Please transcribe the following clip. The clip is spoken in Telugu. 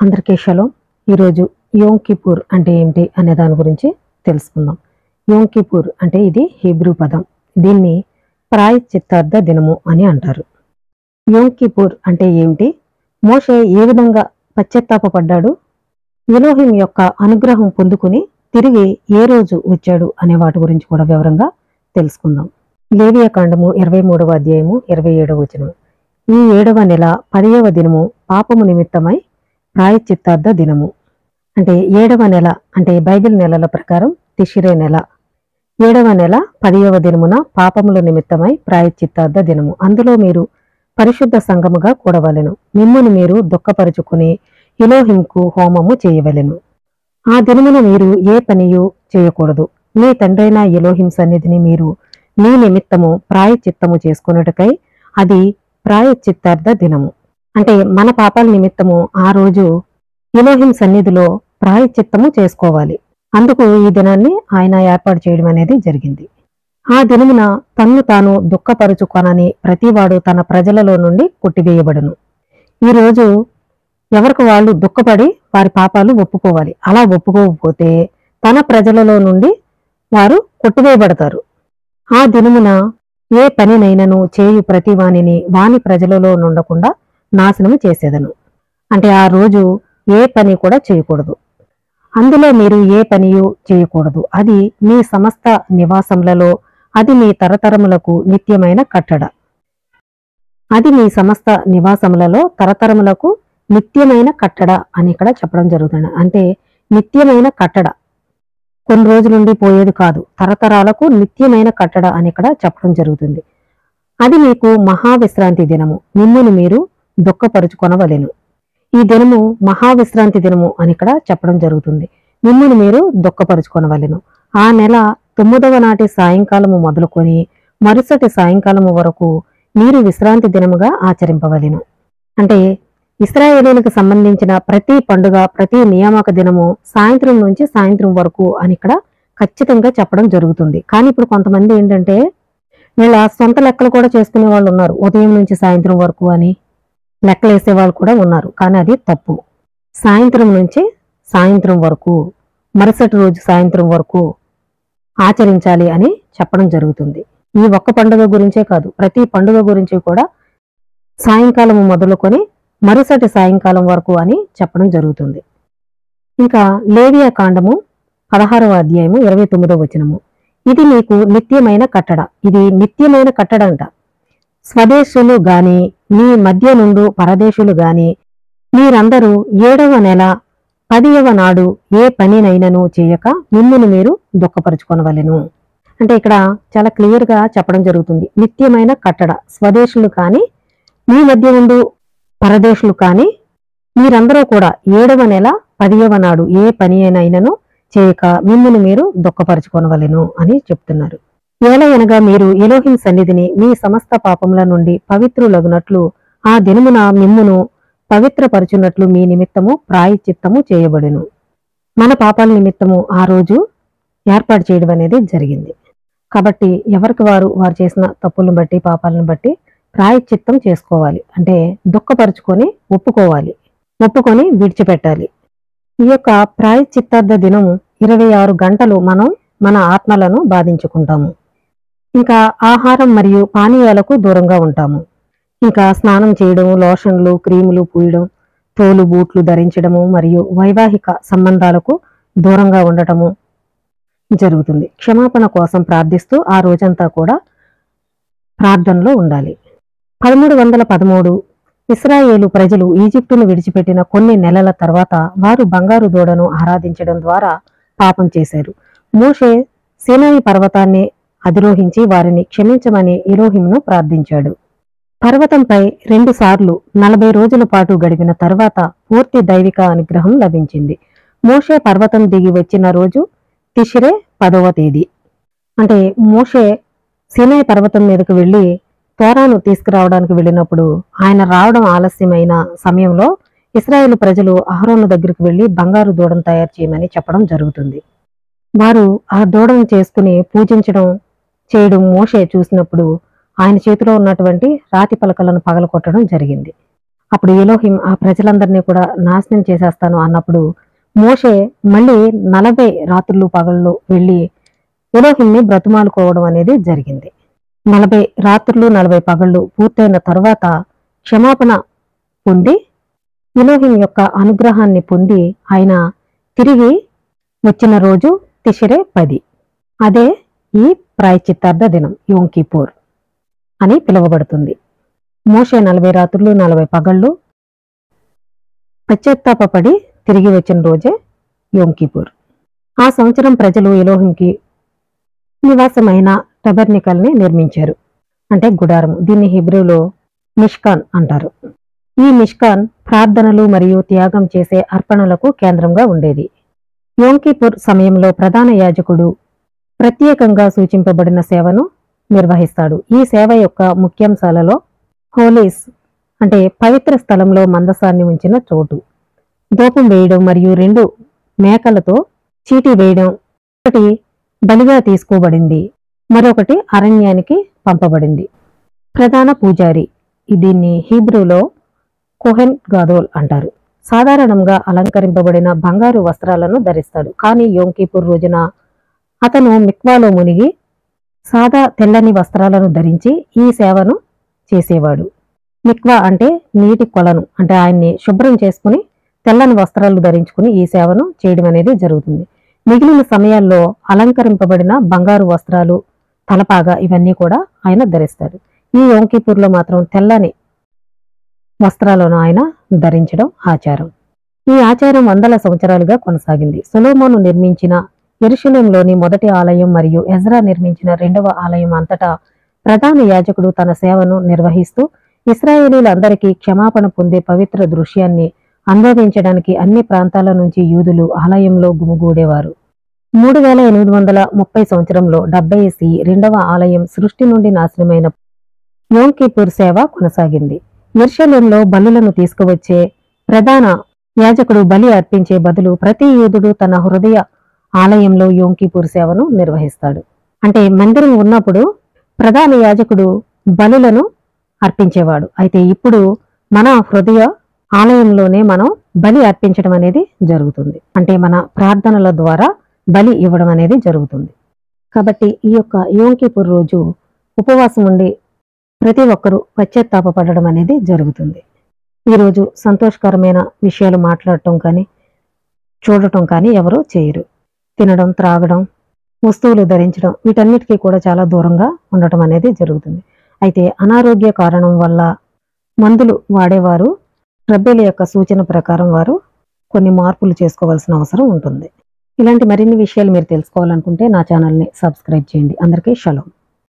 అందరికీ షలోం. ఈరోజు యోమ్ కిపూర్ అంటే ఏమిటి అనే దాని గురించి తెలుసుకుందాం. యోమ్ కిపూర్ అంటే ఇది హీబ్రూ పదం. దీన్ని ప్రాయశ్చిత్తార్థ దినము అని అంటారు. యోమ్ కిపూర్ అంటే ఏమిటి, మోషే ఏ విధంగా పశ్చాత్తాపపడ్డాడు, ఎలోహిం యొక్క అనుగ్రహం పొందుకుని తిరిగి ఏ రోజు వచ్చాడు అనే వాటి గురించి కూడా వివరంగా తెలుసుకుందాం. లేవియాకాండము 23వ అధ్యాయము 27వ వచనం. ఈ 7వ నెల 10వ దినము పాపము నిమిత్తమై ప్రాయశ్చిత్తార్థ దినము. అంటే 7వ నెల అంటే బైబిల్ నెలల ప్రకారం తిషిరే నెల. 7వ నెల 10వ దినమున పాపముల నిమిత్తమై ప్రాయశ్చిత్తార్థ దినము. అందులో మీరు పరిశుద్ధ సంఘముగా కూడవలెను. మిమ్మును మీరు దుఃఖపరుచుకుని ఎలోహింకు హోమము చేయవలెను. ఆ దినమున మీరు ఏ పనియు చేయకూడదు. మీ తండ్రైన ఎలోహిం సన్నిధిని మీరు మీ నిమిత్తము ప్రాయశ్చిత్తము చేసుకొనుటకై అది ప్రాయశ్చిత్తార్థ దినము. అంటే మన పాపాల నిమిత్తము ఆ రోజు ఎలోహిం సన్నిధిలో ప్రాయశ్చిత్తము చేసుకోవాలి. అందుకు ఈ దినాన్ని ఆయన ఏర్పాటు చేయడం అనేది జరిగింది. ఆ దినమున తన్ను తాను దుఃఖపరుచుకొనని ప్రతివాడు తన ప్రజలలో నుండి కొట్టివేయబడును. ఈరోజు ఎవరికి వాళ్ళు దుఃఖపడి వారి పాపాలు ఒప్పుకోవాలి. అలా ఒప్పుకోకపోతే తన ప్రజలలో నుండి వారు కొట్టివేయబడతారు. ఆ దినమున ఏ పనినైనను చేయు ప్రతి వానిని వాని ప్రజలలో నుండకుండా నాశనము చేసేదను. అంటే ఆ రోజు ఏ పని కూడా చేయకూడదు. అందులో మీరు ఏ పనియు చేయకూడదు. అది మీ సమస్త నివాసములలో, అది మీ తరతరములకు నిత్యమైన కట్టడ. అది మీ సమస్త నివాసములలో తరతరములకు నిత్యమైన కట్టడ అని ఇక్కడ చెప్పడం జరుగుతుంది. అంటే నిత్యమైన కట్టడ, కొన్ని రోజుల నుండి పోయేది కాదు, తరతరాలకు నిత్యమైన కట్టడ అని ఇక్కడ చెప్పడం జరుగుతుంది. అది మీకు మహావిశ్రాంతి దినము, మిమ్మును మీరు దుఃఖపరుచుకొనవలెను. ఈ దినము మహావిశ్రాంతి దినము అని ఇక్కడ చెప్పడం జరుగుతుంది. మిమ్మును మీరు దుఃఖపరుచుకొనవలెను. ఆ నెల 9వ నాటి సాయంకాలము మొదలుకొని మరుసటి సాయంకాలము వరకు మీరు విశ్రాంతి దినముగా ఆచరింపవలెను. అంటే ఇశ్రాయేలీలకు సంబంధించిన ప్రతి పండుగ, ప్రతి నియామక దినము సాయంత్రం నుంచి సాయంత్రం వరకు అని ఇక్కడ ఖచ్చితంగా చెప్పడం జరుగుతుంది. కానీ ఇప్పుడు కొంతమంది ఏంటంటే వీళ్ళ సొంత లెక్కలు కూడా చేసుకునే వాళ్ళు ఉన్నారు. ఉదయం నుంచి సాయంత్రం వరకు అని లెక్కలు వేసే వాళ్ళు కూడా ఉన్నారు. కానీ అది తప్పు. సాయంత్రం నుంచి సాయంత్రం వరకు, మరుసటి రోజు సాయంత్రం వరకు ఆచరించాలి అని చెప్పడం జరుగుతుంది. ఈ ఒక్క పండుగ గురించే కాదు, ప్రతి పండుగ గురించి కూడా సాయంకాలం మొదలుకొని మరుసటి సాయంకాలం వరకు అని చెప్పడం జరుగుతుంది. ఇంకా లేవియాకాండము 16వ అధ్యాయము 29వ వచనము. ఇది మీకు నిత్యమైన కట్టడ. ఇది నిత్యమైన కట్టడ అంట. స్వదేశులు గాని మీ మధ్య నుండు పరదేశులు గాని మీరందరూ 7వ నెల 10వ నాడు ఏ పనినైనను చేయక మిమ్మును మీరు దుఃఖపరుచుకొనవలెను. అంటే ఇక్కడ చాలా క్లియర్ గా చెప్పడం జరుగుతుంది. నిత్యమైన కట్టడ. స్వదేశులు కాని మీ మధ్య నుండు పరదేశులు కాని మీరందరూ కూడా 7వ నెల 10వ నాడు ఏ పని అయినను చేయక మిమ్మును మీరు దుఃఖపరుచుకొనవలెను అని చెప్తున్నారు. ఏలయనగా మీరు ఎలోహిం సన్నిధిని మీ సమస్త పాపముల నుండి పవిత్రులగునట్లు ఆ దినమున మిమ్మును పవిత్రపరచునట్లు మీ నిమిత్తము ప్రాయశ్చిత్తము చేయబడును. మన పాపాల నిమిత్తము ఆ రోజు ఏర్పాటు చేయడం అనేది జరిగింది. కాబట్టి ఎవరికి వారు చేసిన తప్పులను బట్టి, పాపాలను బట్టి ప్రాయశ్చిత్తం చేసుకోవాలి. అంటే దుఃఖపరుచుకొని ఒప్పుకొని విడిచిపెట్టాలి. ఈ యొక్క ప్రాయశ్చిత్తార్థ దినం 26 గంటలు మనం మన ఆత్మలను బాధించుకుంటాము. ఇంకా ఆహారం మరియు పానీయాలకు దూరంగా ఉంటాము. ఇంకా స్నానం చేయడం, లోషన్లు, క్రీములు పూయడం, తోలు బూట్లు ధరించడము మరియు వైవాహిక సంబంధాలకు దూరంగా ఉండటము జరుగుతుంది. క్షమాపణ కోసం ప్రార్థిస్తూ ఆ రోజంతా కూడా ప్రార్థనలో ఉండాలి. 1313 ఇశ్రాయేలు ప్రజలు ఈజిప్టును విడిచిపెట్టిన కొన్ని నెలల తర్వాత వారు బంగారు దూడను ఆరాధించడం ద్వారా పాపం చేశారు. మోషే సీనాయి పర్వతాన్ని అధిరోహించి వారిని క్షమించమని ఎలోహింను ప్రార్థించాడు. పర్వతంపై 2 సార్లు 40 రోజుల పాటు గడిపిన తర్వాత పూర్తి దైవిక అనుగ్రహం లభించింది. మోషే పర్వతం దిగి వచ్చిన రోజు తిషిరే 10వ తేదీ. అంటే మోషే సీనాయి పర్వతం మీదకు వెళ్లి తోరాను తీసుకురావడానికి వెళ్ళినప్పుడు ఆయన రావడం ఆలస్యమైన సమయంలో ఇశ్రాయేలు ప్రజలు అహరోను దగ్గరికి వెళ్లి బంగారు దూడను తయారు చేయమని చెప్పడం జరుగుతుంది. వారు ఆ దూడను చేసుకుని చేయడం మోషే చూసినప్పుడు ఆయన చేతిలో ఉన్నటువంటి రాతి పలకలను పగలగొట్టడం జరిగింది. అప్పుడు ఎలోహిం ఆ ప్రజలందరినీ కూడా నాశనం చేసేస్తాను అన్నప్పుడు మోషే మళ్ళీ 40 రాత్రులు పగళ్ళు వెళ్ళి ఎలోహింని బ్రతిమాలుకోవడం అనేది జరిగింది. 40 రాత్రులు 40 పగళ్ళు పూర్తయిన తర్వాత క్షమాపణ పొంది ఎలోహిం యొక్క అనుగ్రహాన్ని పొంది ఆయన తిరిగి వచ్చిన రోజు తిషరే 10. అదే ఈ ప్రాయశ్చిత్తార్థ దినం యోమ్ కిపూర్ అని పిలువబడుతుంది. మోషే 40 రాత్రులు 40 పగళ్ళు పశ్చాత్తాపడి తిరిగి వచ్చిన రోజే యోమ్ కిపూర్. ఆ సంవత్సరం ప్రజలు ఎలోహింకి నివాసమైన టబర్నికల్ని నిర్మించారు, అంటే గుడారం. దీన్ని హిబ్రూలో మిష్కాన్ అంటారు. ఈ మిష్కాన్ ప్రార్థనలు మరియు త్యాగం చేసే అర్పణలకు కేంద్రంగా ఉండేది. యోమ్ కిపూర్ సమయంలో ప్రధాన యాజకుడు ప్రత్యేకంగా సూచింపబడిన సేవను నిర్వహిస్తాడు. ఈ సేవ యొక్క ముఖ్యాంశాలలో హోలీస్ అంటే పవిత్ర స్థలంలో మందసాన్ని ఉంచిన చోటు, ధూపం వేయడం మరియు 2 మేకలతో చీటీ వేయడం, ఒకటి బలిగా తీసుకోబడింది, మరొకటి అరణ్యానికి పంపబడింది. ప్రధాన పూజారి, దీన్ని హీబ్రూలో కోహెన్ గాదోల్ అంటారు, సాధారణంగా అలంకరింపబడిన బంగారు వస్త్రాలను ధరిస్తాడు. కానీ యోమ్ కిపూర్ రోజున అతను మిక్వాలో మునిగి సాదా తెల్లని వస్త్రాలను ధరించి ఈ సేవను చేసేవాడు. మిక్వా అంటే నీటి కొలను, అంటే ఆయన్ని శుభ్రం చేసుకుని తెల్లని వస్త్రాలు ధరించుకుని ఈ సేవను చేయడం అనేది జరుగుతుంది. మిగిలిన సమయాల్లో అలంకరింపబడిన బంగారు వస్త్రాలు, తలపాగా ఇవన్నీ కూడా ఆయన ధరిస్తాడు. ఈ యోమ్ కిపూర్లో మాత్రం తెల్లని వస్త్రాలను ఆయన ధరించడం ఆచారం. ఈ ఆచారం వందల సంవత్సరాలుగా కొనసాగింది. సొలొమోను నిర్మించిన యెరూషలేంలోని మొదటి ఆలయం మరియు ఎజ్రా నిర్మించిన 2వ ఆలయం అంతటా ప్రధాన యాజకుడు తన సేవను నిర్వహిస్తూ ఇశ్రాయేలీలందరికీ క్షమాపణ పొందే పవిత్ర దృశ్యాన్ని అనుభవించడానికి అన్ని ప్రాంతాల నుంచి యూదులు ఆలయంలో గుమిగూడేవారు. 3830 సంవత్సరంలో 70 CE 2వ ఆలయం సృష్టి నుండి నాశనమైన యోమ్ కిపూర్ సేవ కొనసాగింది. యెరూషలేంలో బలులను తీసుకువచ్చే ప్రధాన యాజకుడు బలి అర్పించే బదులు ప్రతి యూదుడు తన హృదయ ఆలయంలో యోమ్ కిపూర్ సేవను నిర్వహిస్తాడు. అంటే మందిరం ఉన్నప్పుడు ప్రధాన యాజకుడు బలులను అర్పించేవాడు. అయితే ఇప్పుడు మన హృదయ ఆలయంలోనే మనం బలి అర్పించడం అనేది జరుగుతుంది. అంటే మన ప్రార్థనల ద్వారా బలి ఇవ్వడం అనేది జరుగుతుంది. కాబట్టి ఈ యొక్క యోమ్ కిపూర్ రోజు ఉపవాసం ఉండి ప్రతి ఒక్కరూ పశ్చాత్తాపపడడం అనేది జరుగుతుంది. ఈరోజు సంతోషకరమైన విషయాలు మాట్లాడటం కానీ చూడటం కానీ ఎవరూ చేయరు. తినడం, త్రాగడం, వస్తువులు ధరించడం వీటన్నిటికీ కూడా చాలా దూరంగా ఉండటం అనేది జరుగుతుంది. అయితే అనారోగ్య కారణం వల్ల మందులు వాడేవారు రబ్బేల యొక్క సూచన ప్రకారం వారు కొన్ని మార్పులు చేసుకోవాల్సిన అవసరం ఉంటుంది. ఇలాంటి మరిన్ని విషయాలు మీరు తెలుసుకోవాలనుకుంటే నా ఛానల్ని సబ్స్క్రైబ్ చేయండి. అందరికీ షలోమ్.